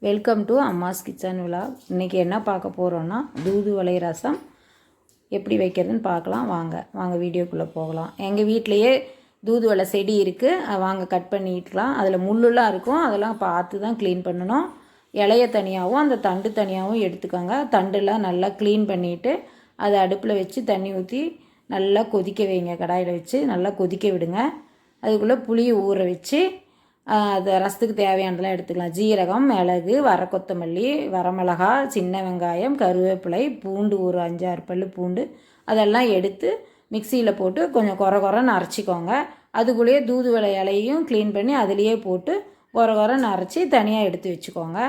Welcome to அம்மாஸ் kitchen vlog. இன்றைக்கி என்ன பார்க்க போகிறோன்னா தூதுவளை ரசம் எப்படி வைக்கிறதுன்னு பார்க்கலாம். வாங்க வீடியோக்குள்ளே போகலாம். எங்கள் வீட்டிலையே தூதுவளை செடி இருக்குது, வாங்க கட் பண்ணிக்கலாம். அதில் முள்ளுலாம் இருக்கும், அதெல்லாம் பார்த்து தான் க்ளீன் பண்ணணும். இலைய தனியாகவும் அந்த தண்டு தனியாகவும் எடுத்துக்கோங்க. தண்டுலாம் நல்லா க்ளீன் பண்ணிவிட்டு அதை அடுப்பில் வச்சு தண்ணி ஊற்றி நல்லா கொதிக்க வைங்க. கடாயில் வச்சு நல்லா கொதிக்க விடுங்க. அதுக்குள்ளே புளியை ஊற வச்சு அது ரசத்துக்கு தேவையானதெல்லாம் எடுத்துக்கலாம். ஜீரகம், மிளகு, கொத்தமல்லி, வரமிளகா, சின்ன வெங்காயம், கருவேப்பிலை, பூண்டு ஒரு 5-6 பல் பூண்டு அதெல்லாம் எடுத்து மிக்சியில் போட்டு கொஞ்சம் கொரன்னு அரைச்சிக்கோங்க. அதுக்குள்ளேயே தூதுவளை இலையும் க்ளீன் பண்ணி அதுலேயே போட்டு கொரன்னு அரைச்சி தனியாக எடுத்து வச்சுக்கோங்க.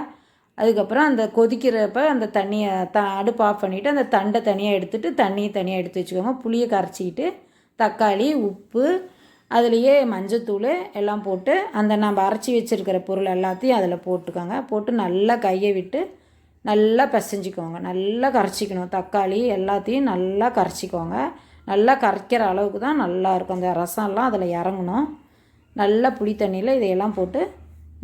அதுக்கப்புறம் அந்த கொதிக்கிறப்ப அந்த தண்ணியை அடுப்பு ஆஃப் பண்ணிவிட்டு அந்த தண்டை தனியாக எடுத்துகிட்டு தண்ணியை தனியாக எடுத்து வச்சுக்கோங்க. புளியை கரைச்சிக்கிட்டு தக்காளி, உப்பு, அதுலேயே மஞ்சத்தூள் எல்லாம் போட்டு அந்த நம்ம அரைச்சி வச்சுருக்கிற பொருள் எல்லாத்தையும் அதில் போட்டுக்கோங்க. போட்டு நல்லா கையை விட்டு நல்லா பிசைஞ்சிக்கோங்க. நல்லா கரைச்சிக்கணும். தக்காளி எல்லாத்தையும் நல்லா கரைச்சிக்கோங்க. நல்லா கரைக்கிற அளவுக்கு தான் நல்லாயிருக்கும். அந்த ரசம்லாம் அதில் இறங்கணும். நல்லா புளி தண்ணியில் இதையெல்லாம் போட்டு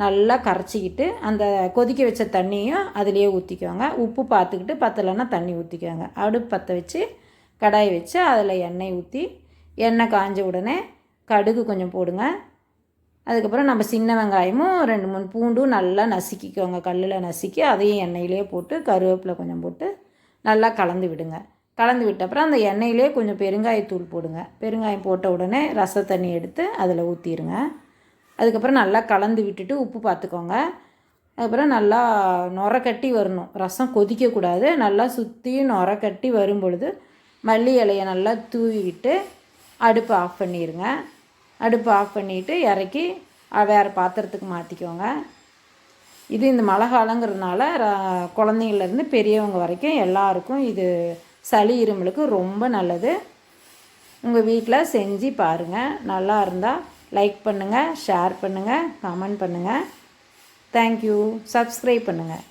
நல்லா கரைச்சிக்கிட்டு அந்த கொதிக்க வச்ச தண்ணியும் அதிலேயே ஊற்றிக்கோங்க. உப்பு பார்த்துக்கிட்டு பத்தலைன்னா தண்ணி ஊற்றிக்கோங்க. அடுப்பு பற்ற வச்சு கடாயை வச்சு அதில் எண்ணெய் ஊற்றி எண்ணெய் காஞ்ச உடனே கடுகு கொஞ்சம் போடுங்க. அதுக்கப்புறம் நம்ம சின்ன வெங்காயமும் 2-3 பூண்டும் நல்லா நசுக்கிக்கோங்க. கல்லில் நசுக்கி அதையும் எண்ணெயிலே போட்டு கருவேப்பிலை கொஞ்சம் போட்டு நல்லா கலந்து விடுங்க. கலந்து விட்ட அப்புறம் அந்த எண்ணெயிலே கொஞ்சம் பெருங்காயத்தூள் போடுங்க. பெருங்காயம் போட்ட உடனே ரச தண்ணி எடுத்து அதில் ஊற்றிடுங்க. அதுக்கப்புறம் நல்லா கலந்து விட்டுட்டு உப்பு பார்த்துக்கோங்க. அதுக்கப்புறம் நல்லா நுர கட்டி வரணும். ரசம் கொதிக்கக்கூடாது. நல்லா சுற்றியும் நுர கட்டி வரும் பொழுது மல்லி இலையை நல்லா தூவி விட்டு அடுப்பு ஆஃப் பண்ணிடுங்க. அடுப்பு ஆஃப் பண்ணிவிட்டு இறக்கி வேறு பாத்திரத்துக்கு மாற்றிக்கோங்க. இது இந்த மழை காலங்கிறதுனால குழந்தைங்கள்லேருந்து பெரியவங்க வரைக்கும் எல்லாருக்கும் இது சளி இருமலுக்கு ரொம்ப நல்லது. உங்கள் வீட்டில் செஞ்சு பாருங்கள். நல்லா இருந்தால் லைக் பண்ணுங்கள், ஷேர் பண்ணுங்கள், கமெண்ட் பண்ணுங்கள். தேங்க்யூ. சப்ஸ்கிரைப் பண்ணுங்கள்.